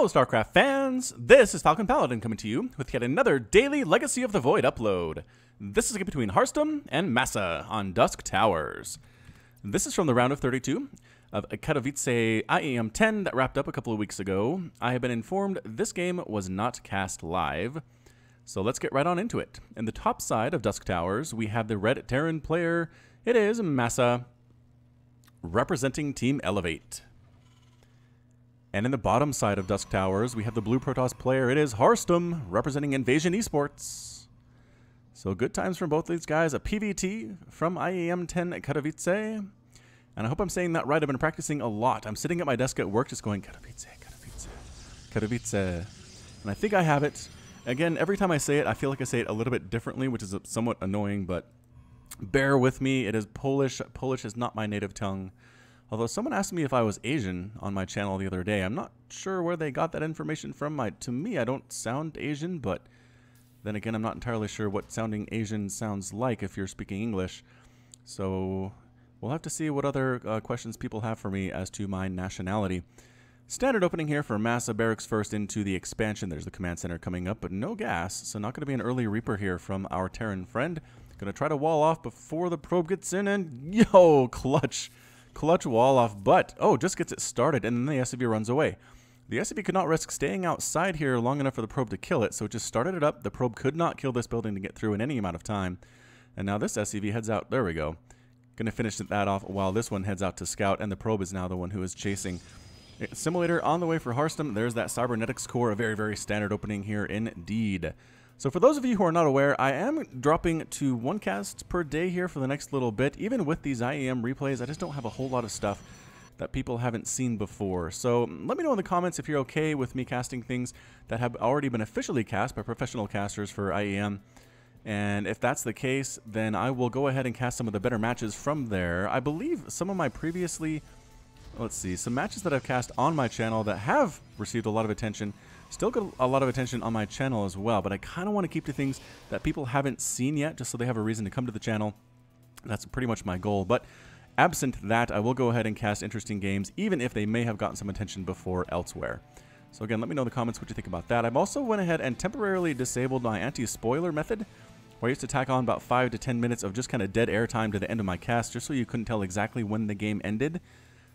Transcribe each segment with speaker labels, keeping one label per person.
Speaker 1: Hello StarCraft fans, this is Falcon Paladin coming to you with yet another daily Legacy of the Void upload. This is a game between Harstem and MaSa on Dusk Towers. This is from the round of 32 of Katowice IEM 10 that wrapped up a couple of weeks ago. I have been informed this game was not cast live, so let's get right on into it. In the top side of Dusk Towers, we have the red Terran player. It is MaSa, representing Team Elevate. And in the bottom side of Dusk Towers, we have the blue Protoss player. It is Harstem, representing Invasion Esports. So good times from both these guys. A PVT from IEM 10 at Katowice. And I hope I'm saying that right. I've been practicing a lot. I'm sitting at my desk at work just going, Katowice, Katowice, Katowice. And I think I have it. Again, every time I say it, I feel like I say it a little bit differently, which is somewhat annoying, but bear with me. It is Polish. Polish is not my native tongue. Although someone asked me if I was Asian on my channel the other day. I'm not sure where they got that information from. To me, I don't sound Asian, but then again, I'm not entirely sure what sounding Asian sounds like if you're speaking English. So we'll have to see what other questions people have for me as to my nationality. Standard opening here for MaSa barracks first into the expansion. There's the command center coming up, but no gas. So not going to be an early Reaper here from our Terran friend. Going to try to wall off before the probe gets in, and yo, clutch. Clutch wall off, but, oh, just gets it started, and then the SCV runs away. The SCV could not risk staying outside here long enough for the probe to kill it, so it just started it up. The probe could not kill this building to get through in any amount of time. And now this SCV heads out. There we go. Going to finish that off while this one heads out to scout, and the probe is now the one who is chasing. Simulator on the way for Harstem. There's that cybernetics core, a very, very standard opening here indeed. So for those of you who are not aware, I am dropping to one cast per day here for the next little bit. Even with these IEM replays, I just don't have a whole lot of stuff that people haven't seen before. So let me know in the comments if you're okay with me casting things that have already been officially cast by professional casters for IEM. And if that's the case, then I will go ahead and cast some of the better matches from there. I believe some of my previously, let's see, some matches that I've cast on my channel that have received a lot of attention still get a lot of attention on my channel as well, but I kind of want to keep to things that people haven't seen yet, just so they have a reason to come to the channel. That's pretty much my goal, but absent that, I will go ahead and cast interesting games, even if they may have gotten some attention before elsewhere. So again, let me know in the comments what you think about that. I've also went ahead and temporarily disabled my anti-spoiler method, where I used to tack on about 5 to 10 minutes of just kind of dead air time to the end of my cast, just so you couldn't tell exactly when the game ended.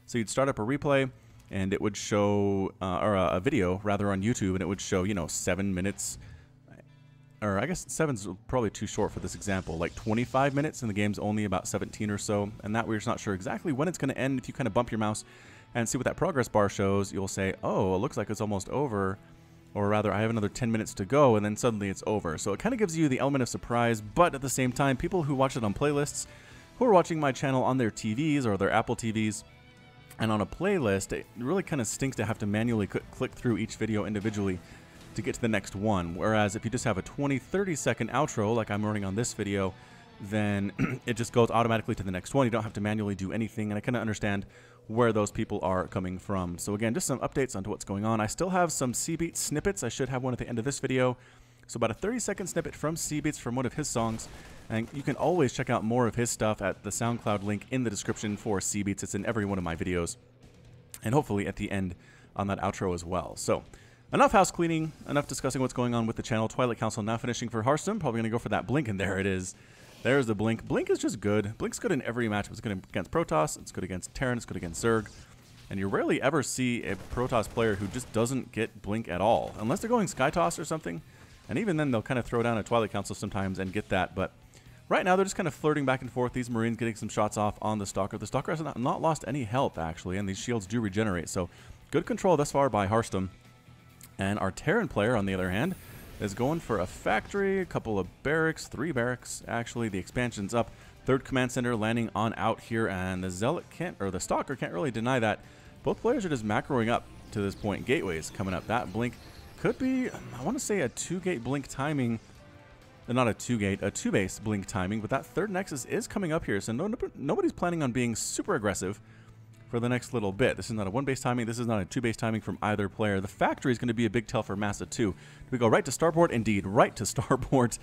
Speaker 1: So you'd start up a replay, and it would show, or a video, rather, on YouTube, and it would show, you know, 7 minutes, or I guess 7's probably too short for this example, like 25 minutes, and the game's only about 17 or so, and that we're just not sure exactly when it's going to end. If you kind of bump your mouse and see what that progress bar shows, you'll say, oh, it looks like it's almost over, or rather, I have another 10 minutes to go, and then suddenly it's over. So it kind of gives you the element of surprise, but at the same time, people who watch it on playlists, who are watching my channel on their TVs or their Apple TVs, and on a playlist, it really kind of stinks to have to manually click through each video individually to get to the next one. Whereas if you just have a 20-30 second outro, like I'm running on this video, then it just goes automatically to the next one. You don't have to manually do anything, and I kind of understand where those people are coming from. So again, just some updates onto what's going on. I still have some Seabeat snippets. I should have one at the end of this video. So about a 30-second snippet from Seabeats from one of his songs. And you can always check out more of his stuff at the SoundCloud link in the description for Seabeats. It's in every one of my videos. And hopefully at the end on that outro as well. So enough house cleaning, enough discussing what's going on with the channel. Twilight Council now finishing for Harstem. Probably going to go for that Blink, and there it is. There's the Blink. Blink is just good. Blink's good in every match. It's good against Protoss. It's good against Terran. It's good against Zerg. And you rarely ever see a Protoss player who just doesn't get Blink at all. Unless they're going Sky Toss or something. And even then, they'll kind of throw down a Twilight Council sometimes and get that. But right now, they're just kind of flirting back and forth. These Marines getting some shots off on the Stalker. The Stalker has not lost any health, actually, and these shields do regenerate. So good control thus far by Harstem. And our Terran player, on the other hand, is going for a factory, a couple of barracks, 3 barracks, actually. The expansion's up. 3rd command center landing on out here, and the Zealot can't, or the Stalker can't really deny that. Both players are just macroing up to this point. Gateways coming up. That Blink could be, I want to say, a 2-gate Blink timing. Not a 2-gate, a 2-base Blink timing, but that 3rd Nexus is coming up here, so nobody's planning on being super aggressive for the next little bit. This is not a 1-base timing, this is not a 2-base timing from either player. The factory is going to be a big tell for MaSa too. Do we go right to starport? Indeed, right to starport.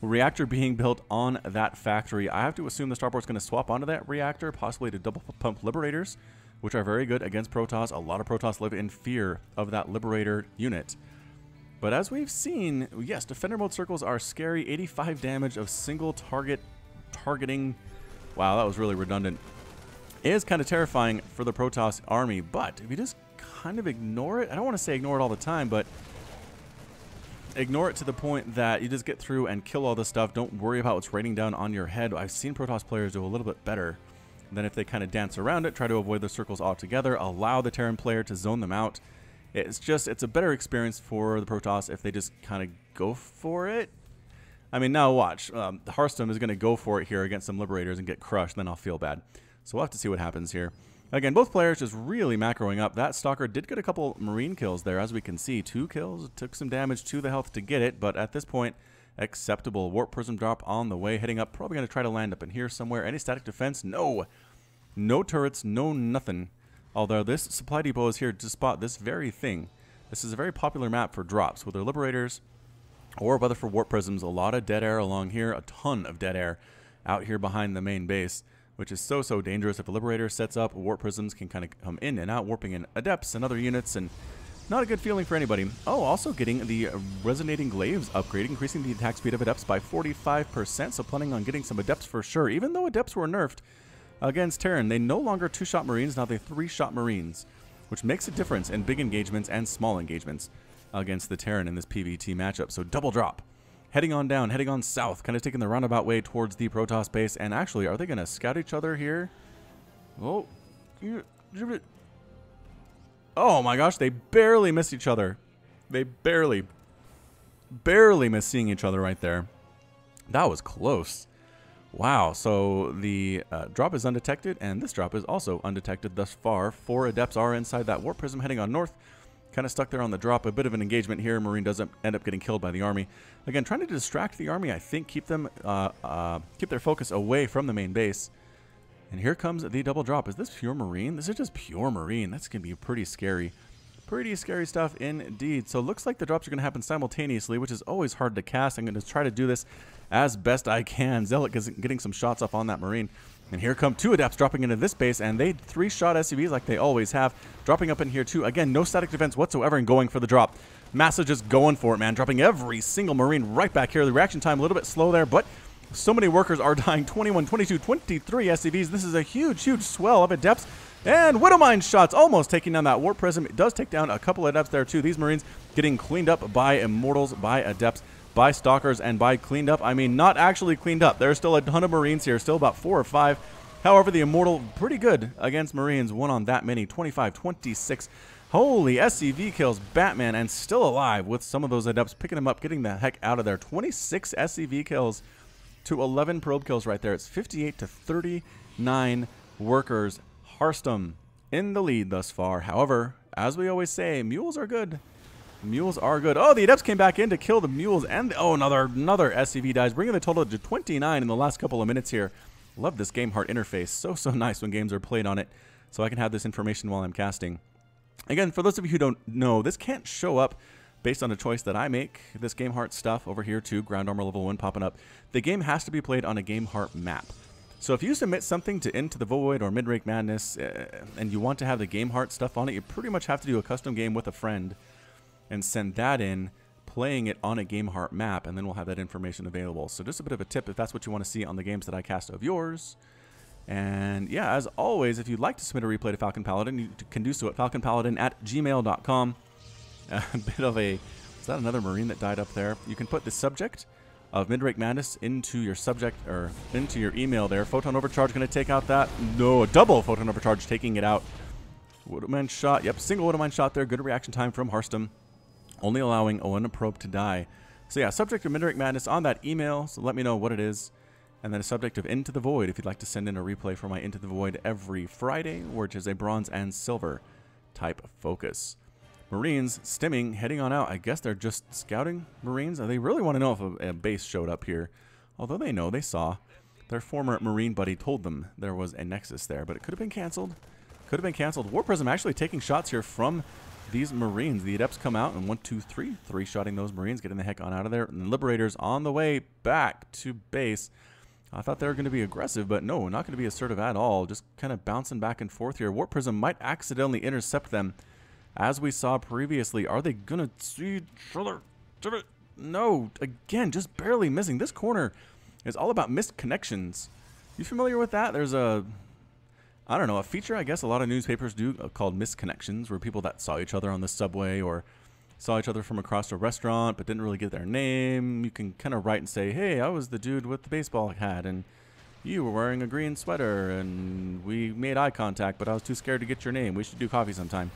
Speaker 1: Reactor being built on that factory. I have to assume the starport's going to swap onto that reactor, possibly to double pump Liberators. which are very good against Protoss. A lot of Protoss live in fear of that Liberator unit. But as we've seen, yes, Defender mode circles are scary. 85 damage of single targeting. Wow, that was really redundant. It is kind of terrifying for the Protoss army, but if you just kind of ignore it, I don't want to say ignore it all the time, but ignore it to the point that you just get through and kill all this stuff. Don't worry about what's raining down on your head. I've seen Protoss players do a little bit better than if they kind of dance around it, try to avoid the circles altogether, allow the Terran player to zone them out. It's a better experience for the Protoss if they just kind of go for it. I mean, now watch. Harstem is going to go for it here against some Liberators and get crushed, then I'll feel bad. So we'll have to see what happens here. Again, both players just really macroing up. That Stalker did get a couple Marine kills there, as we can see. 2 kills, took some damage to the health to get it, but at this point, acceptable. Warp Prism drop on the way, heading up. Probably going to try to land up in here somewhere. Any static defense? No. No turrets, no nothing. Although this supply depot is here to spot this very thing. This is a very popular map for drops, whether Liberators or whether for Warp Prisms. A lot of dead air along here, a ton of dead air out here behind the main base, which is so dangerous. If a Liberator sets up, Warp Prisms can kind of come in and out, warping in Adepts and other units, and not a good feeling for anybody. Oh, also getting the Resonating Glaives upgrade, increasing the attack speed of Adepts by 45%, so planning on getting some Adepts for sure. Even though Adepts were nerfed against Terran, they no longer 2-shot Marines, now they 3-shot Marines, which makes a difference in big engagements and small engagements against the Terran in this PvT matchup. So double drop. Heading on down, heading on south, kind of taking the roundabout way towards the Protoss base. And actually, are they going to scout each other here? Oh, oh my gosh, they barely missed each other. They barely missed seeing each other right there. That was close. Wow, so the drop is undetected, and this drop is also undetected thus far. 4 Adepts are inside that Warp Prism heading on north. Kind of stuck there on the drop. A bit of an engagement here. Marine doesn't end up getting killed by the army. Again, trying to distract the army, I think, keep them keep their focus away from the main base. And here comes the double drop. Is this pure Marine? This is just pure Marine. That's going to be pretty scary. Pretty scary stuff indeed. So it looks like the drops are going to happen simultaneously, which is always hard to cast. I'm going to try to do this as best I can. Zealot is getting some shots off on that Marine. And here come 2 Adepts dropping into this base, and they 3-shot SCVs like they always have. Dropping up in here too. Again, no static defense whatsoever and going for the drop. MaSa just going for it, man. Dropping every single Marine right back here. The reaction time a little bit slow there, but so many workers are dying. 21, 22, 23 SCVs. This is a huge swell of Adepts. And Widowmine shots almost taking down that Warp Prism. It does take down a couple of Adepts there too. These Marines getting cleaned up by Immortals, by Adepts, by Stalkers, and by cleaned up, I mean not actually cleaned up. There's still a ton of Marines here, still about 4 or 5. However, the Immortal, pretty good against Marines. One on that many, 25, 26. Holy SCV kills, Batman, and still alive with some of those Adepts, picking them up, getting the heck out of there. 26 SCV kills to 11 probe kills right there. It's 58 to 39 workers. Harstem in the lead thus far. However, as we always say, mules are good. Mules are good. Oh, the Adepts came back in to kill the mules, and oh, another SCV dies, bringing the total to 29 in the last couple of minutes here. Love this game heart interface. So nice when games are played on it, so I can have this information while I'm casting. Again, for those of you who don't know, this can't show up based on a choice that I make. This game heart stuff over here too, ground armor level 1 popping up. The game has to be played on a game heart map. So if you submit something to Into the Void or Mid-Rank Madness and you want to have the game heart stuff on it, you pretty much have to do a custom game with a friend and send that in, playing it on a game heart map, and then we'll have that information available. So just a bit of a tip if that's what you want to see on the games that I cast of yours. And yeah, as always, if you'd like to submit a replay to Falcon Paladin, you can do so at falconpaladin@gmail.com. A bit of a, is that another Marine that died up there? You can put the subject of Mid-Rank Madness into your subject, or into your email there. Photon Overcharge going to take out that. No, a double Photon Overcharge taking it out. Widowmine shot. Yep, single Widowmine shot there. Good reaction time from Harstem, only allowing one probe to die. So yeah, subject of Mid-Rank Madness on that email, so let me know what it is. And then a subject of Into the Void if you'd like to send in a replay for my Into the Void every Friday, which is a bronze and silver type focus. Marines stimming, heading on out. I guess they're just scouting Marines. They really want to know if a base showed up here. Although they know, they saw. Their former Marine buddy told them there was a Nexus there, but it could have been canceled. Could have been canceled. Warp Prism actually taking shots here from these Marines. The Adepts come out and 1, 2, 3. 3-shotting those Marines, getting the heck on out of there. And Liberators on the way back to base. I thought they were going to be aggressive, but no, not going to be assertive at all. Just kind of bouncing back and forth here. Warp Prism might accidentally intercept them, as we saw previously. Are they going to see each other? No, again, just barely missing. This corner is all about missed connections. You familiar with that? There's a, I don't know, a feature I guess a lot of newspapers do called missed connections, where people that saw each other on the subway or saw each other from across a restaurant but didn't really get their name, you can kind of write and say, hey, I was the dude with the baseball hat and you were wearing a green sweater and we made eye contact but I was too scared to get your name. We should do coffee sometime.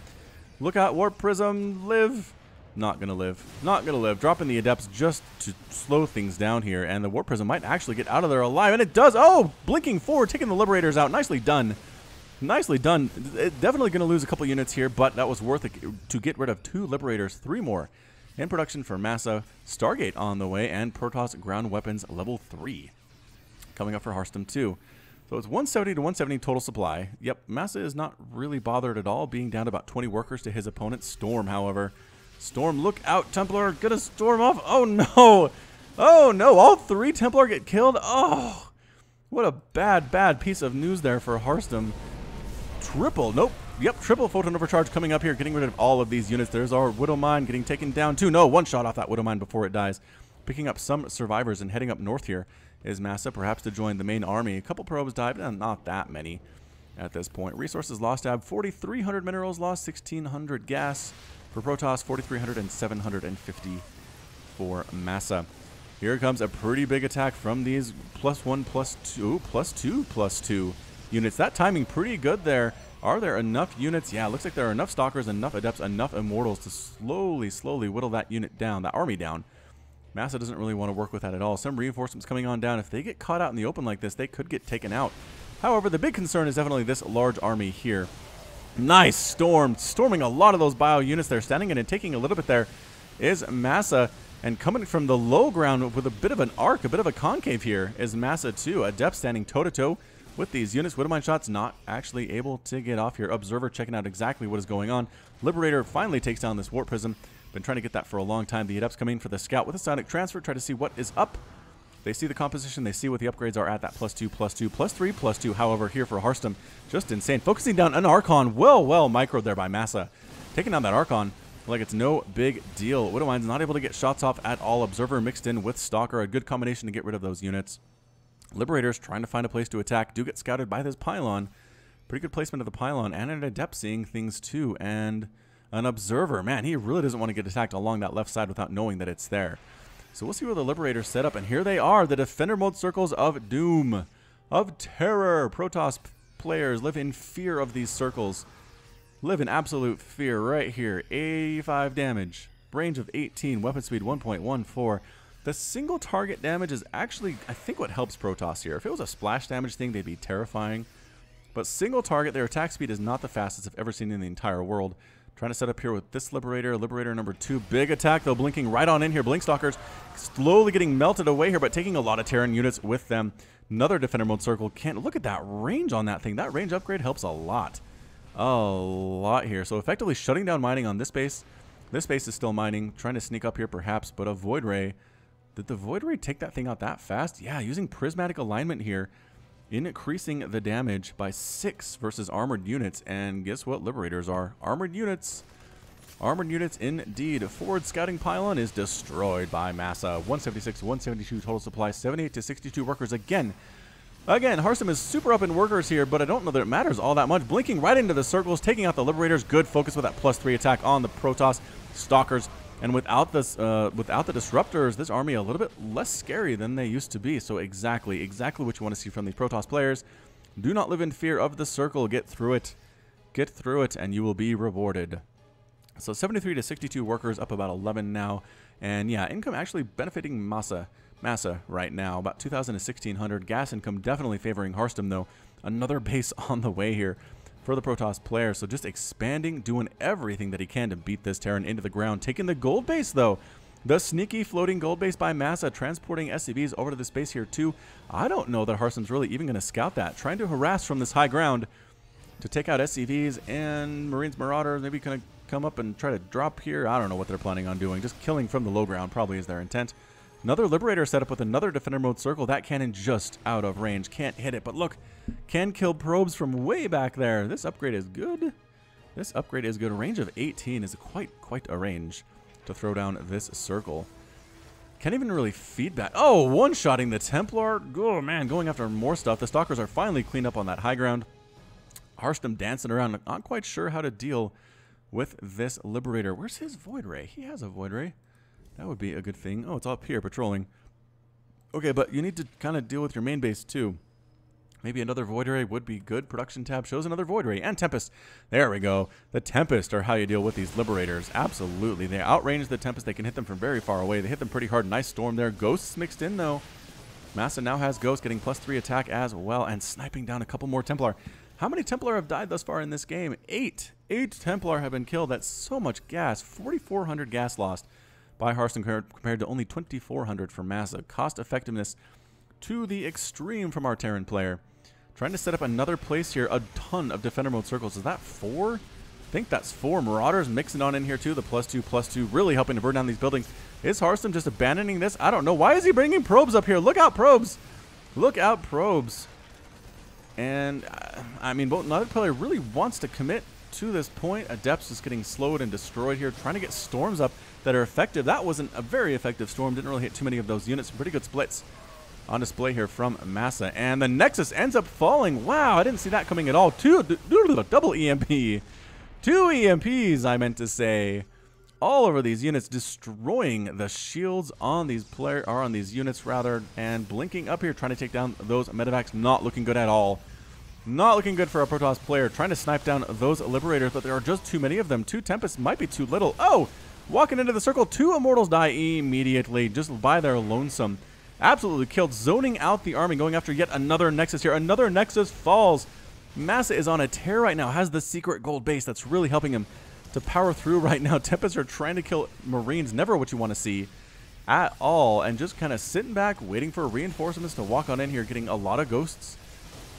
Speaker 1: Look out, Warp Prism, live. Not gonna live. Not gonna live. Dropping the Adepts just to slow things down here, and the Warp Prism might actually get out of there alive, and it does. Oh, blinking forward, taking the Liberators out. Nicely done. Nicely done. Definitely going to lose a couple units here, but that was worth it to get rid of 2 Liberators, 3 more in production for MaSa. Stargate on the way, and Protoss ground weapons level 3 coming up for Harstem too. So it's 170 to 170 total supply. Yep, MaSa is not really bothered at all, being down to about 20 workers to his opponent. Storm, however. Storm, look out, Templar. Gonna storm off. Oh no. Oh no, all 3 Templar get killed. Oh, what a bad piece of news there for Harstem. Triple photon overcharge coming up here, getting rid of all of these units. There's our Widow Mine getting taken down too. No, 1 shot off that Widow Mine before it dies. Picking up some survivors and heading up north here is MaSa, perhaps to join the main army. A couple probes died, but not that many at this point. Resources lost tab, 4,300 minerals lost, 1,600 gas for Protoss, 4,300 and 750 for MaSa. Here comes a pretty big attack from these +1/+2/+2/+2 units. That timing pretty good there. Are there enough units? Yeah, looks like there are enough Stalkers, enough Adepts, enough Immortals to slowly whittle that unit down, that army down. MaSa doesn't really want to work with that at all. Some reinforcements coming on down. If they get caught out in the open like this, they could get taken out. However, the big concern is definitely this large army here. Nice storm. Storming a lot of those bio units there. Standing in and taking a little bit there is MaSa. And coming from the low ground with a bit of an arc, a bit of a concave here is MaSa too. Adept standing toe-to-toe with these units. Widowmine shots not actually able to get off here. Observer checking out exactly what is going on. Liberator finally takes down this Warp Prism. Been trying to get that for a long time. The Adepts coming for the scout with a sonic transfer. Try to see what is up. They see the composition. They see what the upgrades are at that +2, +2, +3, +2. However, here for Harstem, just insane. Focusing down an Archon. Well microed there by MaSa. Taking down that Archon like it's no big deal. Widowmine's not able to get shots off at all. Observer mixed in with Stalker. A good combination to get rid of those units. Liberators trying to find a place to attack. Do get scouted by this pylon. Pretty good placement of the pylon. And an Adept seeing things too. And an Observer. Man, he really doesn't want to get attacked along that left side without knowing that it's there. So we'll see where the Liberators set up. And here they are. The Defender mode circles of doom. Of terror. Protoss players live in fear of these circles. Live in absolute fear right here. 85 damage. Range of 18. Weapon speed 1.14. The single target damage is actually, I think, what helps Protoss here. If it was a splash damage thing, they'd be terrifying. But single target, their attack speed is not the fastest I've ever seen in the entire world. Trying to set up here with this Liberator. Liberator number 2. Big attack, though, blinking right on in here. Blink Stalkers slowly getting melted away here, but taking a lot of Terran units with them. Another Defender mode circle. Can't look at that range on that thing. That range upgrade helps a lot. A lot here. So effectively shutting down mining on this base. This base is still mining. Trying to sneak up here, perhaps, but a Void Ray. Did the Void Ray take that thing out that fast? Yeah, using prismatic alignment here, increasing the damage by 6 versus armored units. And guess what Liberators are? Armored units. Armored units indeed. Forward scouting pylon is destroyed by MaSa. 176, 172 total supply, 78 to 62 workers again. Again, Harstem is super up in workers here, but I don't know that it matters all that much. Blinking right into the circles, taking out the Liberators. Good focus with that +3 attack on the Protoss Stalkers. And without this, without the disruptors, this army a little bit less scary than they used to be. So exactly what you want to see from these Protoss players. Do not live in fear of the circle. Get through it. Get through it, and you will be rewarded. So 73 to 62 workers, up about 11 now. And yeah, income actually benefiting MaSa right now, about 2,000 to 1,600. Gas income definitely favoring Harstem, though. Another base on the way here for the Protoss player. So just expanding, doing everything that he can to beat this Terran into the ground. Taking the gold base, though. The sneaky floating gold base by MaSa, transporting SCVs over to this base here, too. I don't know that Harstem's really even going to scout that. Trying to harass from this high ground to take out SCVs and Marines Marauders. Maybe kind of come up and try to drop here. I don't know what they're planning on doing. Just killing from the low ground probably is their intent. Another Liberator set up with another Defender Mode Circle. That cannon just out of range. Can't hit it, but look, can kill probes from way back there. This upgrade is good. This upgrade is good. A range of 18 is quite a range to throw down this circle. Can't even really feed back. Oh, one-shotting the Templar. Oh, man, going after more stuff. The Stalkers are finally cleaned up on that high ground. Harstem dancing around. Not quite sure how to deal with this Liberator. Where's his Void Ray? He has a Void Ray. That would be a good thing. Oh, it's up here patrolling. Okay, but you need to kind of deal with your main base too. Maybe another Void Ray would be good. Production tab shows another Void Ray. And Tempest. There we go. The Tempest are how you deal with these Liberators. Absolutely. They outrange the Tempest. They can hit them from very far away. They hit them pretty hard. Nice storm there. Ghosts mixed in though. MaSa now has Ghost getting +3 attack as well. And sniping down a couple more Templar. How many Templar have died thus far in this game? 8. 8 Templar have been killed. That's so much gas. 4,400 gas lost by Harstem compared to only 2,400 for MaSa. Cost effectiveness to the extreme from our Terran player. Trying to set up another place here. A ton of Defender Mode Circles. Is that 4? I think that's 4. Marauders mixing on in here too. The +2/+2 really helping to burn down these buildings. Is Harstem just abandoning this? I don't know. Why is he bringing probes up here? Look out, probes. Look out, probes. And, I mean, another player really wants to commit to this point. Adepts is getting slowed and destroyed here. Trying to get storms up that are effective. That wasn't a very effective storm. Didn't really hit too many of those units. Some pretty good splits on display here from MaSa. And the Nexus ends up falling. Wow, I didn't see that coming at all. Double EMP. 2 EMPs, I meant to say. All over these units, destroying the shields on these units rather, and blinking up here, trying to take down those medevacs. Not looking good at all. Not looking good for a Protoss player. Trying to snipe down those Liberators, but there are just too many of them. 2 Tempests might be too little. Oh, walking into the circle. 2 Immortals die immediately just by their lonesome. Absolutely killed. Zoning out the army, going after yet another Nexus here. Another Nexus falls. MaSa is on a tear right now. Has the secret gold base that's really helping him to power through right now. Tempests are trying to kill Marines. Never what you want to see at all. And just kind of sitting back, waiting for reinforcements to walk on in here. Getting a lot of Ghosts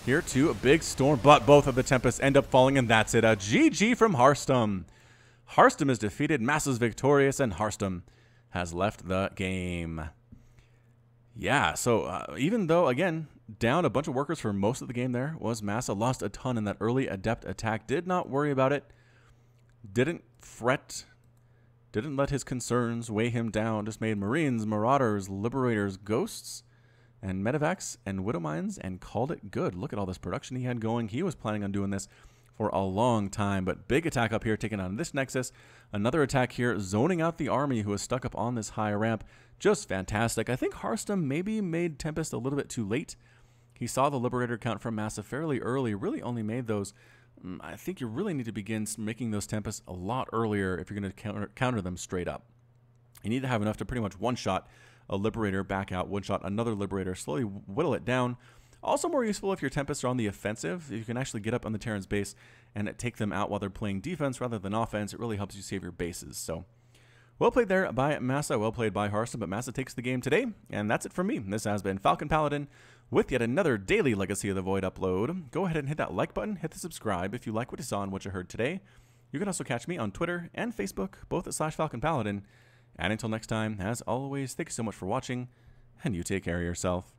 Speaker 1: here too. A big storm, but both of the Tempests end up falling, and that's it. A GG from Harstem. Harstem is defeated. MaSa's victorious, and Harstem has left the game. Yeah, so even though, again, down a bunch of workers for most of the game there, was MaSa lost a ton in that early Adept attack. Did not worry about it. Didn't fret. Didn't let his concerns weigh him down. Just made Marines, Marauders, Liberators, Ghosts, and Medevacs, and Widowmines, and called it good. Look at all this production he had going. He was planning on doing this for a long time, but big attack up here, taking on this Nexus. Another attack here, zoning out the army who was stuck up on this high ramp. Just fantastic. I think Harstem maybe made Tempest a little bit too late. He saw the Liberator count from MaSa fairly early, really only made those. I think you really need to begin making those Tempests a lot earlier if you're going to counter them straight up. You need to have enough to pretty much one-shot a Liberator, back out, one-shot another Liberator, slowly whittle it down. Also more useful if your Tempests are on the offensive. You can actually get up on the Terran's base and take them out while they're playing defense rather than offense. It really helps you save your bases. So, well played there by MaSa, well played by Harstem, but MaSa takes the game today, and that's it from me. This has been Falcon Paladin with yet another daily Legacy of the Void upload. Go ahead and hit that like button, hit the subscribe if you like what you saw and what you heard today. You can also catch me on Twitter and Facebook, both at /Falcon Paladin. And until next time, as always, thank you so much for watching, and you take care of yourself.